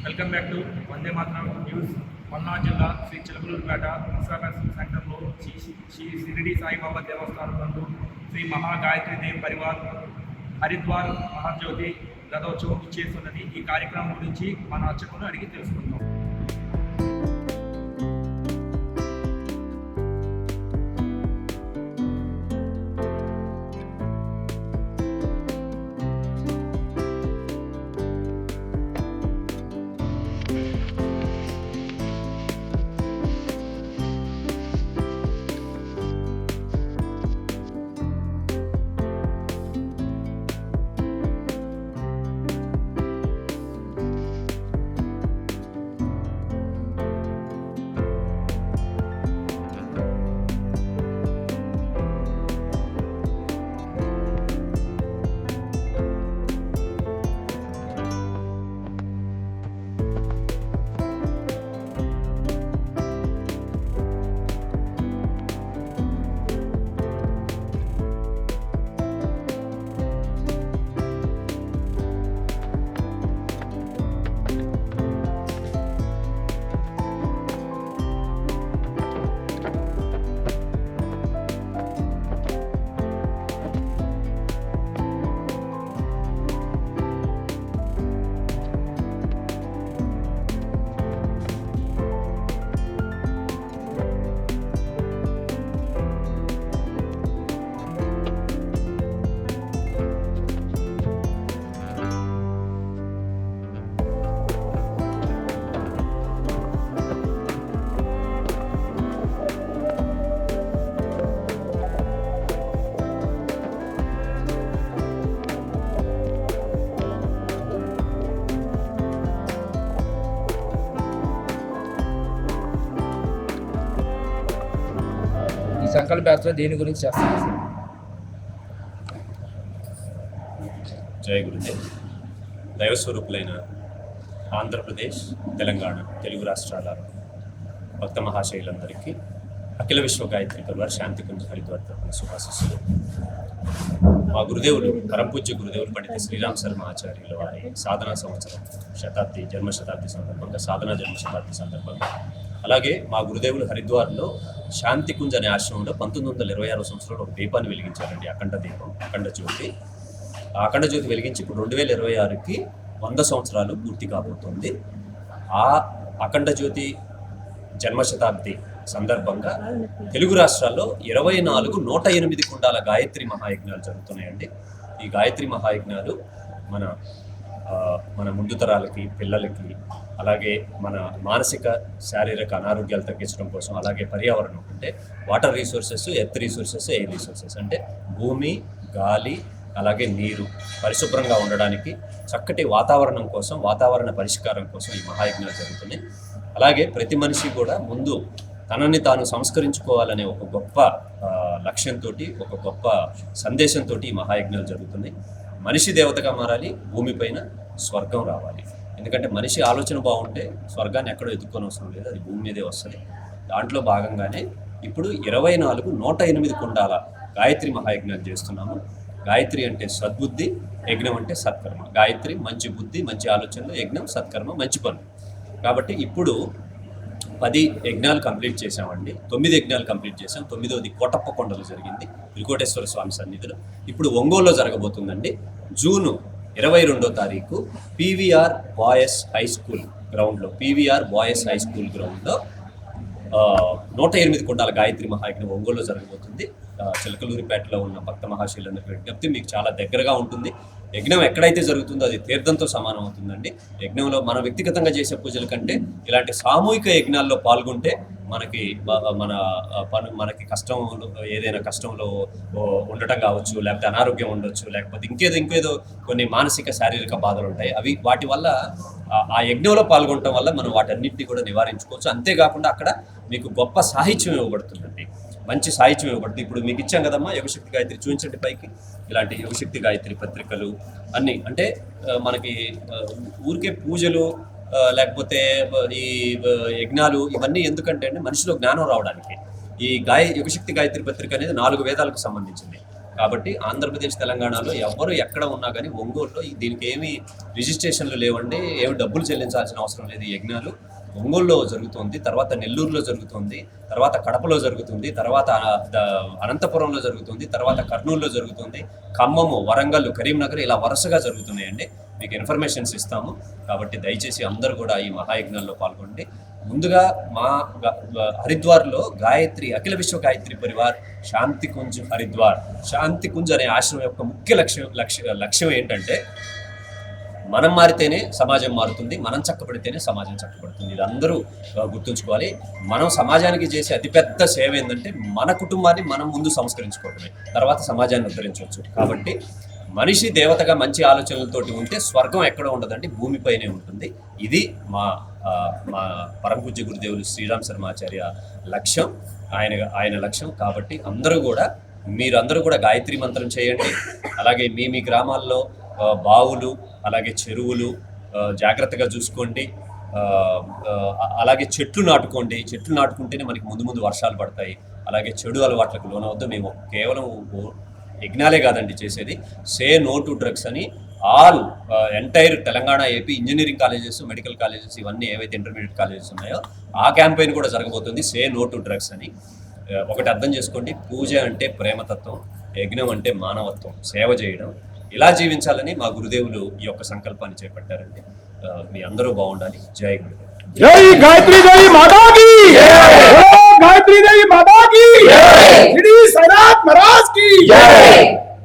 Welcome back to వందే మాత్రం news. Palnadu జిల్లా శ్రీ చిలకలూరుపేట విశాఖ సెంటర్లో శ్రీ షిరిడి సాయిబాబా దేవస్థానం నందు శ్రీ మహాగాయత్రి దేవ్ పరివార్ హరిద్వార్ మహాజ్యోతి రథోత్సవం ఇచ్చేస్తున్నది. ఈ కార్యక్రమం గురించి మన అర్చకులను అడిగి తెలుసుకుందాం. సంకల్ప యాత్ర దేని గురించి చేస్తారు? జయ గురుదేవ్. దైవస్వరూపులైన ఆంధ్రప్రదేశ్, తెలంగాణ, తెలుగు రాష్ట్రాల భక్త మహాశైలందరికీ అఖిల విశ్వ గాయత్రి పరివార్ శాంతికుంజ హరిద్వార్ తరపున శుభాశిస్సులు. మా గురుదేవులు పరమపూజ్య గురుదేవులు పండిత శ్రీరామ్ శర్మ ఆచార్యుల వారి సాధనా సంవత్సరం జన్మశతాబ్ది సందర్భంగా అలాగే మా గురుదేవులు హరిద్వార్లో శాంతికుంజ్ అనే ఆశ్రమంలో 1926 సంవత్సరంలో ఒక దీపాన్ని వెలిగించారండి. అఖండ దీపం, అఖండ జ్యోతి. ఆ అఖండ జ్యోతి వెలిగించి ఇప్పుడు 2026కి 100 సంవత్సరాలు పూర్తి కాబోతుంది. ఆ అఖండ జ్యోతి జన్మశతాబ్ది సందర్భంగా తెలుగు రాష్ట్రాల్లో 24 108 కుండాల గాయత్రి మహాయజ్ఞాలు జరుగుతున్నాయండి. ఈ గాయత్రి మహాయజ్ఞాలు మన ముందు తరాలకి, పిల్లలకి, అలాగే మన మానసిక శారీరక అనారోగ్యాలు తగ్గించడం కోసం, అలాగే పర్యావరణం అంటే water resources, earth resources, air resources అంటే భూమి, గాలి, అలాగే నీరు పరిశుభ్రంగా ఉండడానికి, చక్కటి వాతావరణం కోసం, వాతావరణ పరిష్కారం కోసం ఈ మహాయజ్ఞాలు జరుగుతున్నాయి. అలాగే ప్రతి మనిషి కూడా ముందు తనని తాను సంస్కరించుకోవాలనే ఒక గొప్ప లక్ష్యంతో, ఒక గొప్ప సందేశంతో ఈ మహాయజ్ఞాలు జరుగుతున్నాయి. మనిషి దేవతగా మారాలి, భూమిపైన స్వర్గం రావాలి. ఎందుకంటే మనిషి ఆలోచన బాగుంటే స్వర్గాన్ని ఎక్కడో ఎదుర్కొని అవసరం లేదు, అది భూమి మీదే వస్తుంది. దాంట్లో భాగంగానే ఇప్పుడు 24 108 కుండాల గాయత్రి మహాయజ్ఞాలు చేస్తున్నాము. గాయత్రి అంటే సద్బుద్ధి, యజ్ఞం అంటే సత్కర్మ. గాయత్రి మంచి బుద్ధి, మంచి ఆలోచనలు, యజ్ఞం సత్కర్మ, మంచి పనులు. కాబట్టి ఇప్పుడు 10 యజ్ఞాలు కంప్లీట్ చేసామండి. 9 యజ్ఞాలు కంప్లీట్ చేసాం. 9వది కోటప్పకొండలో జరిగింది, త్రికోటేశ్వర స్వామి సన్నిధిలో. ఇప్పుడు ఒంగోలులో జరగబోతుందండి. జూన్ 22వ తారీఖు పీవీఆర్ బాయ్స్ హై స్కూల్ గ్రౌండ్లో 108 కుండాల గాయత్రి మహాయజ్ఞం ఒంగోలులో జరగబోతుంది. చిలకలూరిపేటలో ఉన్న భక్త మహాశైలందరికీ విజ్ఞప్తి, మీకు చాలా దగ్గరగా ఉంటుంది. యజ్ఞం ఎక్కడైతే జరుగుతుందో అది తీర్థంతో సమానం అవుతుందండి. యజ్ఞంలో మన వ్యక్తిగతంగా చేసే పూజల కంటే ఇలాంటి సామూహిక యజ్ఞాల్లో పాల్గొంటే మనకి కష్టంలో, ఏదైనా కష్టంలో ఉండటం కావచ్చు, లేకపోతే అనారోగ్యం ఉండొచ్చు, లేకపోతే ఇంకేదో కొన్ని మానసిక శారీరక బాధలు ఉంటాయి. వాటి వల్ల ఆ యజ్ఞంలో పాల్గొనడం వల్ల మనం వాటన్నింటినీ కూడా నివారించుకోవచ్చు. అంతేకాకుండా అక్కడ మీకు గొప్ప సాహిత్యం ఇవ్వబడుతుందండి, మంచి సాహిత్యం ఇవ్వబడుతుంది. ఇప్పుడు మీకు ఇచ్చాం కదమ్మా యోగశక్తి గాయత్రి, చూపించండి పైకి. ఇలాంటి యోగశక్తి గాయత్రి పత్రికలు అన్నీ అంటే మనకి ఊరికే పూజలు లేకపోతే ఈ యజ్ఞాలు ఇవన్నీ ఎందుకంటే అండి మనిషిలో జ్ఞానం రావడానికి. ఈ యోగశక్తి గాయత్రి పత్రిక అనేది 4 వేదాలకు సంబంధించింది. కాబట్టి ఆంధ్రప్రదేశ్ తెలంగాణలో ఎవరు ఎక్కడ ఉన్నా కానీ ఒంగోలులో దీనికి ఏమి రిజిస్ట్రేషన్లు లేవండి, ఏమి డబ్బులు చెల్లించాల్సిన అవసరం లేదు. ఈ యజ్ఞాలు ఒంగోలులో జరుగుతుంది, తర్వాత నెల్లూరులో జరుగుతుంది, తర్వాత కడపలో జరుగుతుంది, తర్వాత అనంతపురంలో జరుగుతుంది, తర్వాత కర్నూలులో జరుగుతుంది, ఖమ్మము, వరంగల్, కరీంనగర్ ఇలా వరుసగా జరుగుతున్నాయండి. మీకు ఇన్ఫర్మేషన్స్ ఇస్తాము. కాబట్టి దయచేసి అందరూ కూడా ఈ మహాయజ్ఞాల్లో పాల్గొండి. ముందుగా మా హరిద్వార్లో గాయత్రి అఖిల విశ్వ గాయత్రి పరివార్ శాంతి కుంజ్ హరిద్వార్, శాంతి కుంజ్ అనే ఆశ్రమం యొక్క ముఖ్య లక్ష్యం ఏంటంటే మనం మారితేనే సమాజం మారుతుంది, మనం చక్కబడితేనే సమాజం చక్కబడుతుంది. ఇది అందరూ గుర్తుంచుకోవాలి. మనం సమాజానికి చేసే అతిపెద్ద సేవ ఏంటంటే మన కుటుంబాన్ని మనం ముందు సంస్కరించుకోవడమే, తర్వాత సమాజాన్ని ఉద్ధరించవచ్చు. కాబట్టి మనిషి దేవతగా మంచి ఆలోచనలతోటి ఉంటే స్వర్గం ఎక్కడ ఉండదండి, భూమిపైనే ఉంటుంది. ఇది మా పరమ పూజ్య గురుదేవులు శ్రీరామ్ శర్మాచార్య లక్ష్యం, ఆయన లక్ష్యం. కాబట్టి మీరందరూ కూడా గాయత్రి మంత్రం చేయండి. అలాగే మీ గ్రామాల్లో బావులు, అలాగే చెరువులు జాగ్రత్తగా చూసుకోండి. అలాగే చెట్లు నాటుకోండి. చెట్లు నాటుకుంటేనే మనకి ముందు వర్షాలు పడతాయి. అలాగే చెడు అలవాట్లకు లోనవద్దు. మేము కేవలం యజ్ఞాలే కాదండి చేసేది, సే నో టు డ్రగ్స్ అని all entire Telangana, AP engineering colleges, medical colleges, ఇవన్నీ ఏవైతే ఇంటర్మీడియట్ కాలేజెస్ ఉన్నాయో ఆ క్యాంపెయిన్ కూడా జరగబోతుంది, సే నో టు డ్రగ్స్ అని. ఒకటి అర్థం చేసుకోండి, పూజ అంటే ప్రేమతత్వం, యజ్ఞం అంటే మానవత్వం, సేవ చేయడం. ఇలా జీవించాలని మా గురుదేవులు ఈ యొక్క సంకల్పాన్ని చేపట్టారండి. మీ అందరూ బాగుండాలి. జై గురుదేవ్. జై గాయత్రి దేవి మాతా की జై గాయత్రి దేవి మాతా की జై శ్రీ సాయినాథ్ మహారాజ్ की జై.